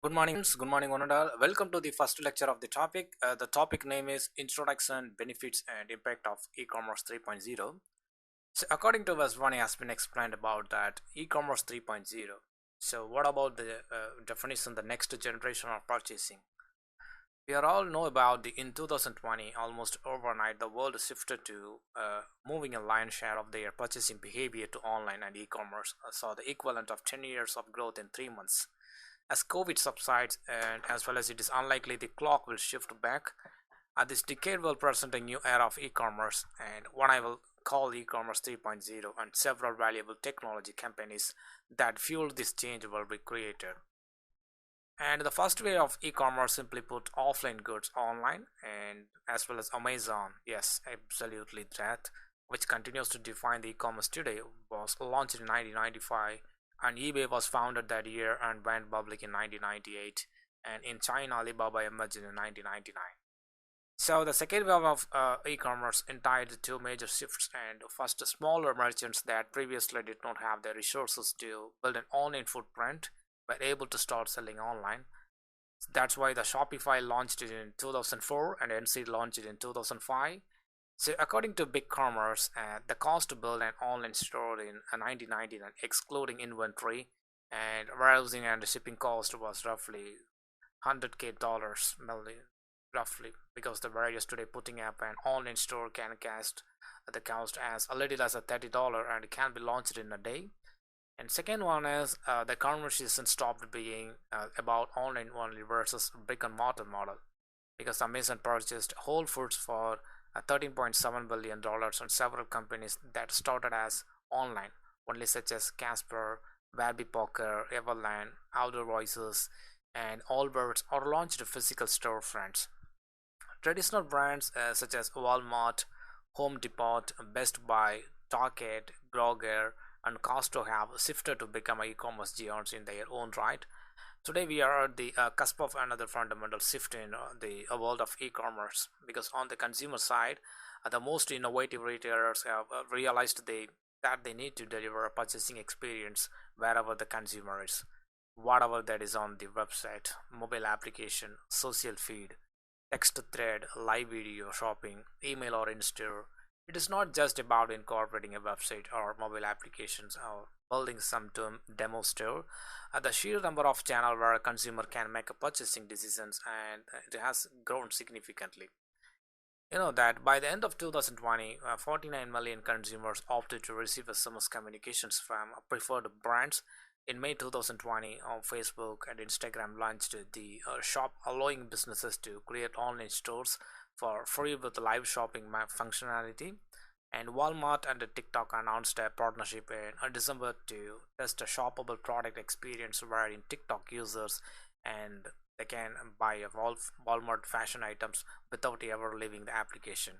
Good morning, one and all. Welcome to the first lecture of the topic. The topic name is Introduction, Benefits, and Impact of E-commerce 3.0. So, according to Vaswani has been explained about that E-commerce 3.0. So, what about the definition, the next generation of purchasing? We are all know about the in 2020, almost overnight, the world shifted to moving a lion's share of their purchasing behavior to online and e-commerce. Saw the equivalent of 10 years of growth in 3 months. As COVID subsides, and as well as it is unlikely the clock will shift back, this decade will present a new era of e-commerce and what I will call e-commerce 3.0, and several valuable technology companies that fuel this change will be created. And the first way of e-commerce, simply put, offline goods online, and as well as Amazon, yes, absolutely that, which continues to define the e-commerce today, was launched in 1995, and eBay was founded that year and went public in 1998. And in China, Alibaba emerged in 1999. So the second wave of e-commerce entitled two major shifts, and first, smaller merchants that previously did not have the resources to build an online footprint were able to start selling online. That's why the Shopify launched it in 2004 and NC launched it in 2005. So according to BigCommerce, the cost to build an online store in 1999, excluding inventory and warehousing and shipping cost, was roughly 100k dollars million, roughly, because the various today putting up an online store can cost the cost as a little as a $30 and can be launched in a day. And second one is the conversation stopped being about online only versus brick and mortar model, because Amazon purchased Whole Foods for $13.7 billion, and several companies that started as online only, such as Casper, Warby Parker, Everland, Outdoor Voices, and Allbirds, are launched physical storefronts. Traditional brands such as Walmart, Home Depot, Best Buy, Target, Kroger, and Costco have shifted to become e-commerce giants in their own right. Today, we are at the cusp of another fundamental shift in the world of e-commerce, because on the consumer side, the most innovative retailers have realized that they need to deliver a purchasing experience wherever the consumer is, whatever that is on the website, mobile application, social feed, text thread, live video, shopping, email, or in-store. It is not just about incorporating a website or mobile applications or building some demo store. The sheer number of channels where a consumer can make a purchasing decisions, and it has grown significantly. You know that by the end of 2020, 49 million consumers opted to receive SMS communications from preferred brands. In May 2020, on Facebook and Instagram launched the shop, allowing businesses to create online stores for free with live shopping functionality. And Walmart and TikTok announced a partnership in December to test a shoppable product experience wherein TikTok users and they can buy a Walmart fashion items without ever leaving the application.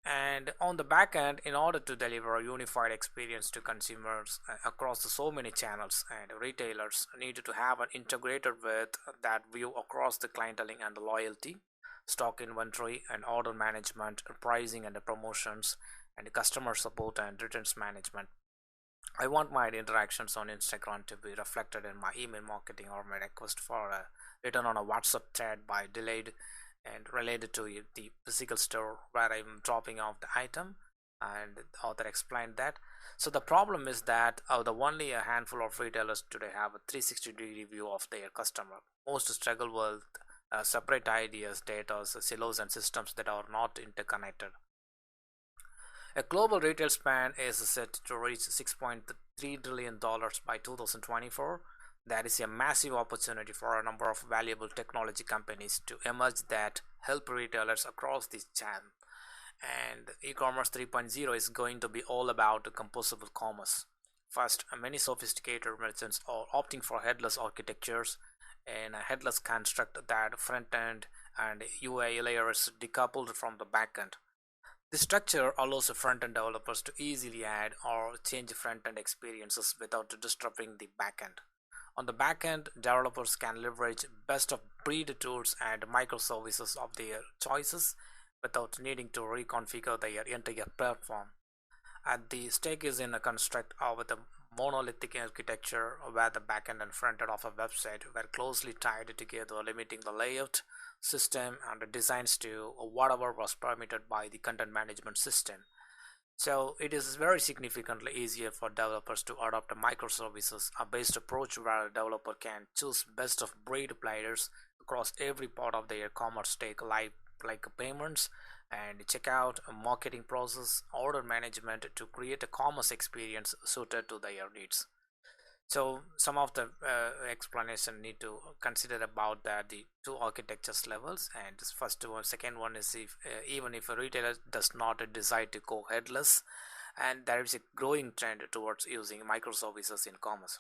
And on the back end, in order to deliver a unified experience to consumers across so many channels, and retailers needed to have an integrated with that view across the clienteling and the loyalty, stock inventory and order management, pricing and the promotions, and customer support and returns management. I want my interactions on Instagram to be reflected in my email marketing or my request for a return on a WhatsApp thread by delayed and related to the physical store where I'm dropping off the item, and the author explained that. So the problem is that the only a handful of retailers today have a 360-degree view of their customer. Most struggle with separate ideas, data, silos, and systems that are not interconnected. A global retail span is set to reach $6.3 trillion by 2024. That is a massive opportunity for a number of valuable technology companies to emerge that help retailers across this channel. And e-commerce 3.0 is going to be all about composable commerce. First, many sophisticated merchants are opting for headless architectures, and a headless construct that front end and UI layers decoupled from the back end. This structure allows the front-end developers to easily add or change front-end experiences without disrupting the back-end. On the back-end, developers can leverage best-of-breed tools and microservices of their choices without needing to reconfigure their entire platform. At the stake is in a construct with a monolithic architecture where the backend and front end of a website were closely tied together, limiting the layout, system, and the designs to whatever was permitted by the content management system. So it is very significantly easier for developers to adopt a microservices a based approach where a developer can choose best of breed players across every part of their commerce stack like payments and checkout, marketing process, order management to create a commerce experience suited to their needs. So some of the explanation need to consider about that the two architectures levels, and this first one second one is if even if a retailer does not decide to go headless, and there is a growing trend towards using microservices in commerce.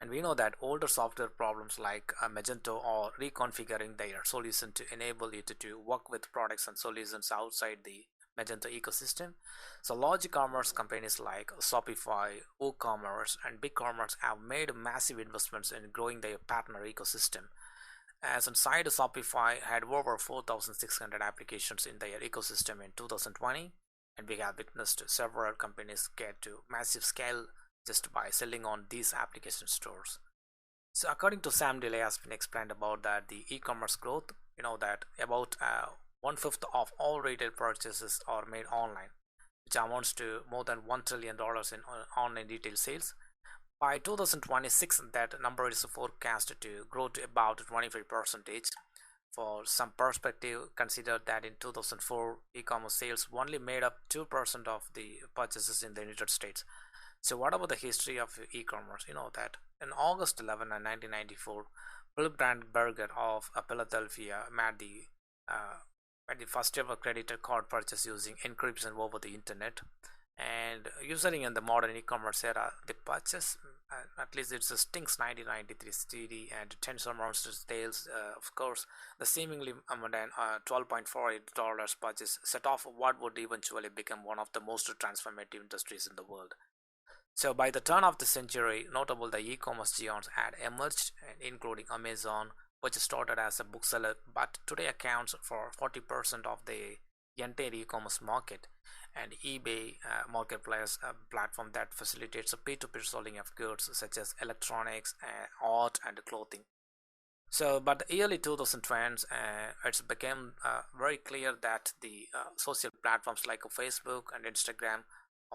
And we know that older software problems like Magento or reconfiguring their solution to enable it to work with products and solutions outside the Magento ecosystem. So large commerce companies like Shopify, WooCommerce, and BigCommerce have made massive investments in growing their partner ecosystem. As inside, Shopify had over 4,600 applications in their ecosystem in 2020, and we have witnessed several companies get to massive scale just by selling on these application stores. So according to Sam DeLay has been explained about that the e-commerce growth, that about one fifth of all retail purchases are made online, which amounts to more than $1 trillion in online retail sales. By 2026, that number is forecasted to grow to about 25%. For some perspective, consider that in 2004, e-commerce sales only made up 2% of the purchases in the United States. So what about the history of e-commerce? You know that in August 11, 1994, Bill Brandberger of Philadelphia made the first ever credit card purchase using encryption over the internet. And usually in the modern e-commerce era, the purchase, at least it's a Stinks 1993 CD and Tensor Monsters Tales, of course, the seemingly mundane $12.48 purchase set off what would eventually become one of the most transformative industries in the world. So by the turn of the century, notable the e-commerce giants had emerged, including Amazon, which started as a bookseller but today accounts for 40% of the entire e-commerce market, and eBay marketplace, a platform that facilitates a peer-to-peer selling of goods such as electronics, art, and clothing. So, but the early 2010s, it's became very clear that the social platforms like Facebook and Instagram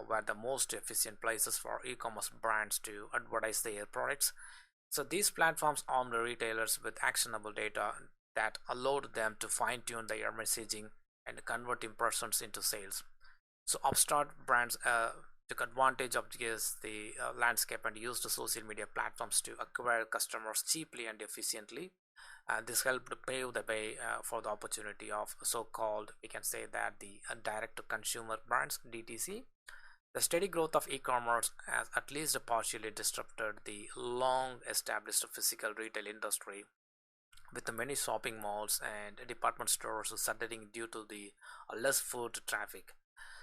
were the most efficient places for e-commerce brands to advertise their products. So these platforms armed retailers with actionable data that allowed them to fine-tune their messaging and convert impressions into sales. So upstart brands took advantage of the landscape and used the social media platforms to acquire customers cheaply and efficiently. This helped pave the way for the opportunity of so-called, we can say that the direct-to-consumer brands (DTC). The steady growth of e-commerce has at least partially disrupted the long-established physical retail industry, with many shopping malls and department stores suffering due to the less foot traffic.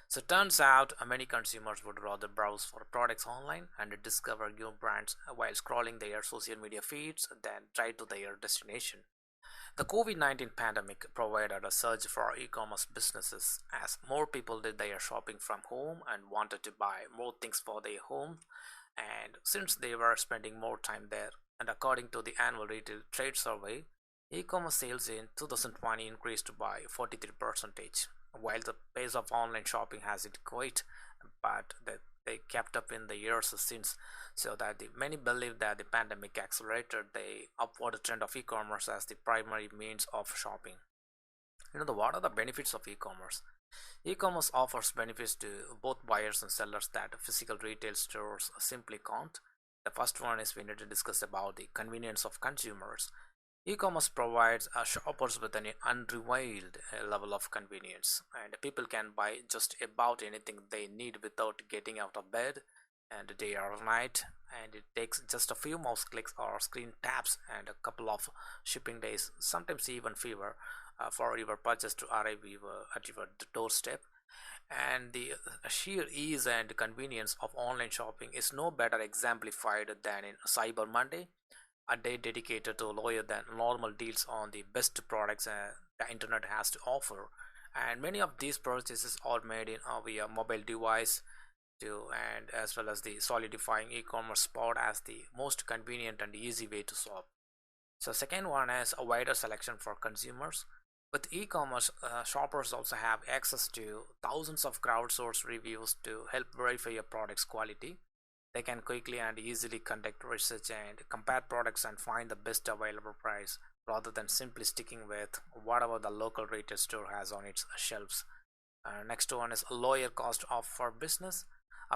So it turns out many consumers would rather browse for products online and discover new brands while scrolling their social media feeds than drive to their destination. The COVID-19 pandemic provided a surge for e-commerce businesses as more people did their shopping from home and wanted to buy more things for their home, and since they were spending more time there, and according to the annual retail trade survey, e-commerce sales in 2020 increased by 43%, while the pace of online shopping has it quite, but that they kept up in the years since. So that many believe that the pandemic accelerated the upward trend of e-commerce as the primary means of shopping. What are the benefits of e-commerce? E-commerce offers benefits to both buyers and sellers that physical retail stores simply can't. The first one is we need to discuss about the convenience of consumers. E-commerce provides shoppers with an unrivaled level of convenience, and people can buy just about anything they need without getting out of bed and day or night. And it takes just a few mouse clicks or screen taps and a couple of shipping days, sometimes even fewer, for your purchase to arrive at your doorstep. And the sheer ease and convenience of online shopping is no better exemplified than in Cyber Monday, a day dedicated to lower than normal deals on the best products the internet has to offer. And many of these purchases are made in via mobile device effective and as well as the solidifying e-commerce spot as the most convenient and easy way to shop. So second one is a wider selection for consumers. With e-commerce, shoppers also have access to thousands of crowdsourced reviews to help verify your product's quality. They can quickly and easily conduct research and compare products and find the best available price rather than simply sticking with whatever the local retail store has on its shelves. Next one is a lower cost of for business.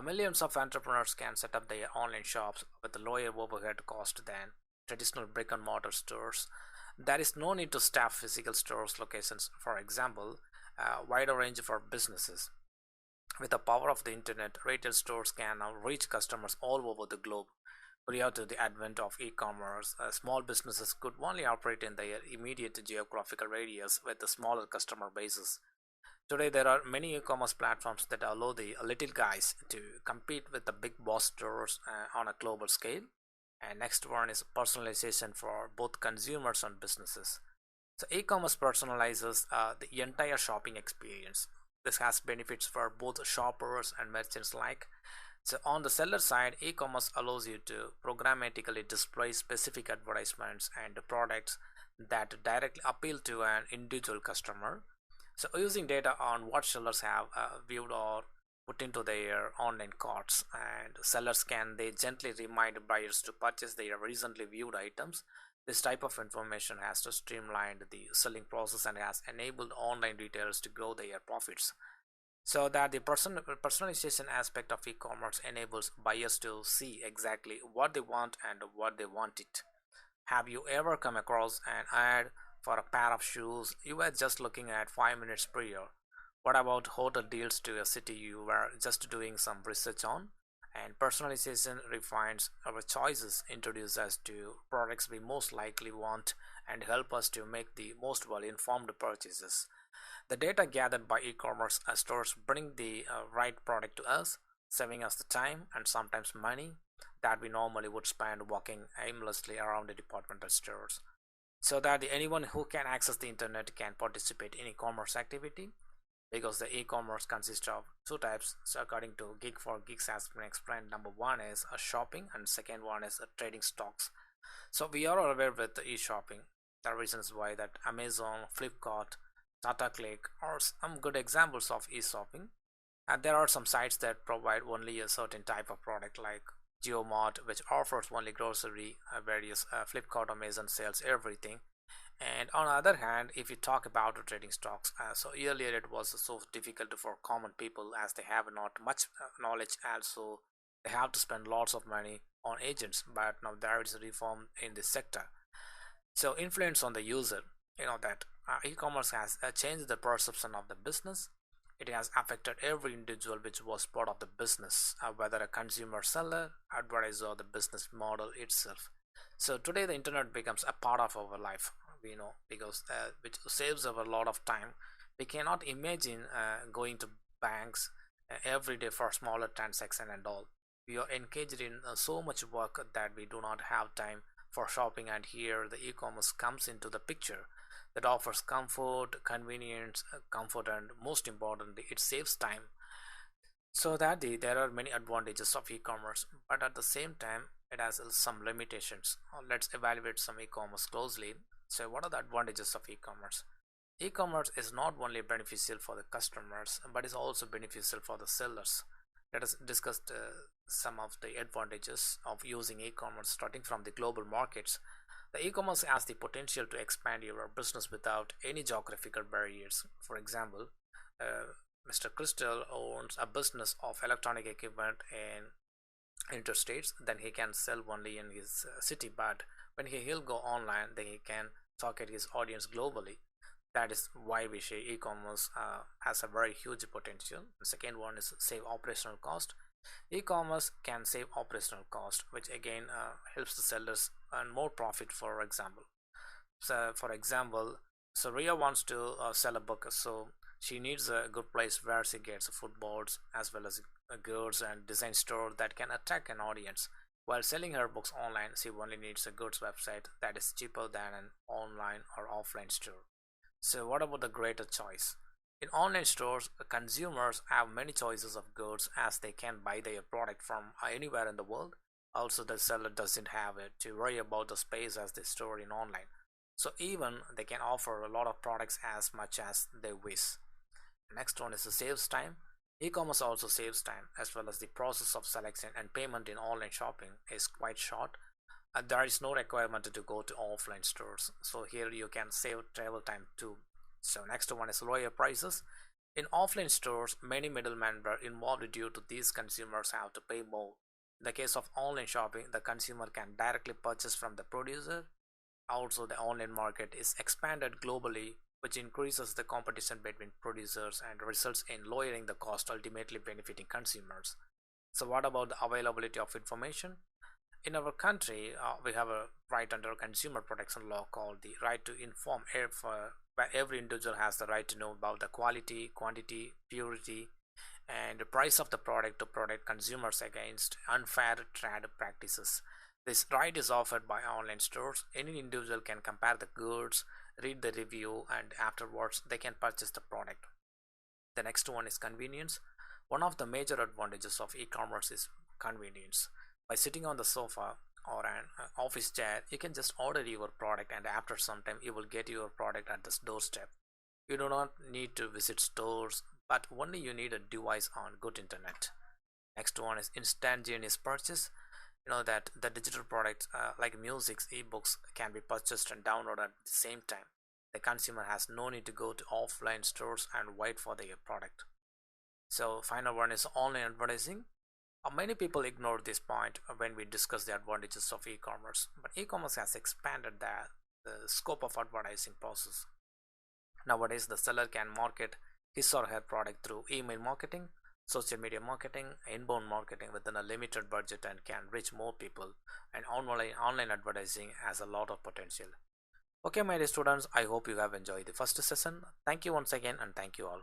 Millions of entrepreneurs can set up their online shops with a lower overhead cost than traditional brick and mortar stores. There is no need to staff physical stores locations. For example, a wider range for businesses. With the power of the internet, retail stores can now reach customers all over the globe. Prior to the advent of e-commerce, small businesses could only operate in their immediate geographical radius with the smaller customer bases. Today, there are many e-commerce platforms that allow the little guys to compete with the big boss stores on a global scale. And next one is personalization for both consumers and businesses. So e-commerce personalizes the entire shopping experience. This has benefits for both shoppers and merchants alike. So on the seller side, e-commerce allows you to programmatically display specific advertisements and products that directly appeal to an individual customer. So using data on what sellers have viewed or put into their online carts, and sellers can they gently remind buyers to purchase their recently viewed items. This type of information has to streamline the selling process and has enabled online retailers to grow their profits. So that the personalization aspect of e-commerce enables buyers to see exactly what they want and what they want it. Have you ever come across an ad for a pair of shoes you were just looking at 5 minutes prior? What about hotel deals to a city you were just doing some research on? And personalization refines our choices, introduces us to products we most likely want, and help us to make the most well-informed purchases. The data gathered by e-commerce stores bring the right product to us, saving us the time and sometimes money that we normally would spend walking aimlessly around the departmental stores. So that anyone who can access the internet can participate in e-commerce activity, because the e-commerce consists of two types. So according to Geek for Geeks has been explained, number one is a shopping and second one is a trading stocks. So we are all aware with the e-shopping. There are reasons why that Amazon, Flipkart, Tata Click are some good examples of e-shopping. And there are some sites that provide only a certain type of product like GeoMart, which offers only grocery, various Flipkart, Amazon sells everything. And on the other hand, if you talk about the trading stocks, so earlier it was so difficult for common people as they have not much knowledge, also they have to spend lots of money on agents. But now there is a reform in this sector. So influence on the user, that e-commerce has changed the perception of the business. It has affected every individual which was part of the business, whether a consumer, seller, advertiser, or the business model itself. So today the internet becomes a part of our life, we know, because which saves our a lot of time. We cannot imagine going to banks every day for smaller transaction and all. We are engaged in so much work that we do not have time for shopping, and here the e-commerce comes into the picture that offers comfort, convenience, comfort, and most importantly it saves time. So that there are many advantages of e-commerce, but at the same time it has some limitations. Let's evaluate some e-commerce closely. So what are the advantages of e-commerce? E-commerce is not only beneficial for the customers but is also beneficial for the sellers. Let us discuss some of the advantages of using e-commerce, starting from the global markets. The e-commerce has the potential to expand your business without any geographical barriers. For example, uh, Mr. Crystal owns a business of electronic equipment in interstates, then he can sell only in his city. But when he'll go online, then he can target his audience globally. That is why we say e-commerce has a very huge potential. The second one is save operational cost. E-commerce can save operational cost, which again helps the sellers earn more profit. For example, so Ria wants to sell a book, so she needs a good place where she gets footboards as well as goods and design store that can attract an audience. While selling her books online, she only needs a goods website that is cheaper than an online or offline store. So what about the greater choice? In online stores, consumers have many choices of goods as they can buy their product from anywhere in the world. Also, the seller doesn't have to worry about the space as they store in online. So even they can offer a lot of products as much as they wish. Next one is the saves time. E-commerce also saves time as well as the process of selection and payment in online shopping is quite short. There is no requirement to go to offline stores. So here you can save travel time too. So next one is lower prices. In offline stores, many middlemen were involved due to these consumers have to pay more. In the case of online shopping, the consumer can directly purchase from the producer. Also, the online market is expanded globally, which increases the competition between producers and results in lowering the cost, ultimately benefiting consumers. So, what about the availability of information? In our country, we have a right under consumer protection law called the right to inform, where every individual has the right to know about the quality, quantity, purity, and the price of the product to protect consumers against unfair trade practices. This right is offered by online stores. Any individual can compare the goods, read the review, and afterwards they can purchase the product. The next one is convenience. One of the major advantages of e-commerce is convenience. By sitting on the sofa or an office chair, you can just order your product, and after some time, you will get your product at the doorstep. You do not need to visit stores, but only you need a device on good internet. Next one is instantaneous purchase. You know that the digital products like music, ebooks can be purchased and downloaded at the same time. The consumer has no need to go to offline stores and wait for their product. So final one is online advertising. Many people ignore this point when we discuss the advantages of e-commerce, but e-commerce has expanded the scope of advertising process. Nowadays, the seller can market his or her product through email marketing, social media marketing, inbound marketing within a limited budget and can reach more people. And online advertising has a lot of potential. Okay, my dear students, I hope you have enjoyed the first session. Thank you once again, and thank you all.